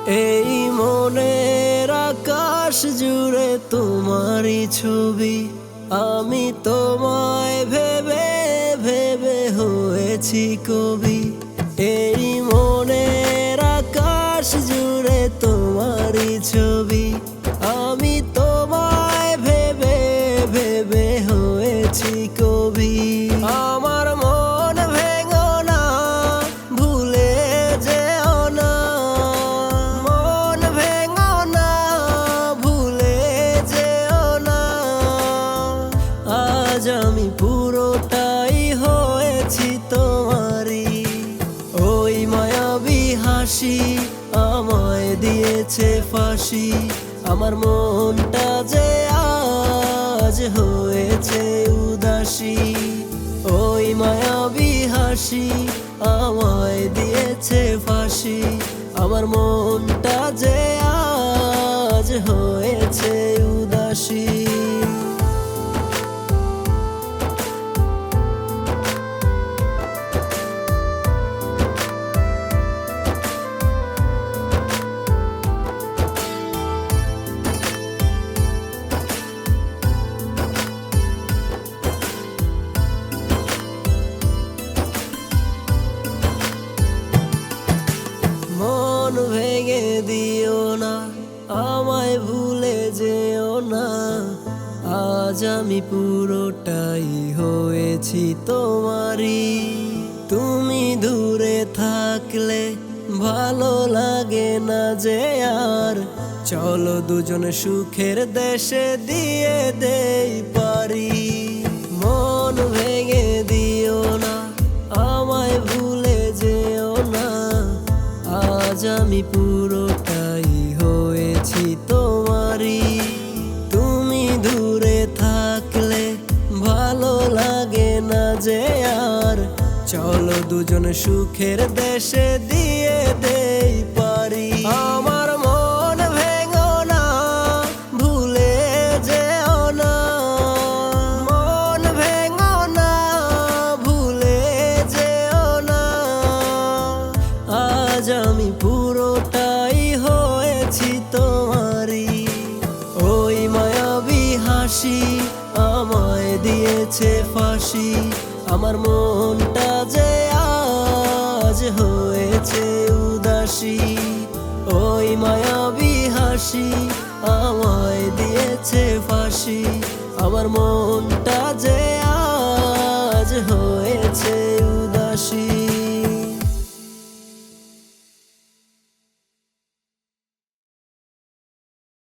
এই মনের আকাশ জুড়ে তোমারই ছবি, আমি তোমায় ভেবে ভেবে হয়েছি কবি। এই মনের আকাশ জুড়ে তোমারই ছবি, আমি তোমায় ভেবে ভেবে হয়েছি কবি। আমার মন ভেঙো না, ভুলে যেও না, মন ভেঙো না, ভুলে যেও না। আজ আমি পুরোটাই হয়েছি তোমারই। ওই মায়াবী হাসি আমায় দিয়েছে ফাঁসি, আমার মনটা যে আজ হয়েছে উদাসী। ওই মায়াবী হাসি আমায় দিয়েছে ফাঁসি, আমার মনটা যে আজ হয়েছে উদাসী। মন ভেঙে দিও না, আমায় ভুলে যেও না। আজ আমি পুরোটাই হয়েছি তোমারই। তুমি দূরে থাকলে ভালো লাগে না যে আর, চলো দুজন সুখের দেশে দিয়ে দেই পারি। মন ভেঙে দিও না, আমায় ভুলে যেও না। আজ আমি পুরোটাই হয়েছি তোমারই। তুমি দূরে থাকলে ভালো লাগে না যে আর, চলো দুজন সুখের দেশে দিয়ে দেই পারি। আমার মন ভেঙো না, ভুলে যেও না, মন ভেঙো না, ভুলে যেও না। আজ আমি পুরোটাই হয়েছি তোমারই। ওই মায়াবী হাসি আমায় দিয়েছে ফাঁসি, আমার মনটা যে আজ হয়েছে উদাসী। ওই মায়াবী হাসি আমায় দিয়েছে ফাঁসি, আমার মনটা যে আজ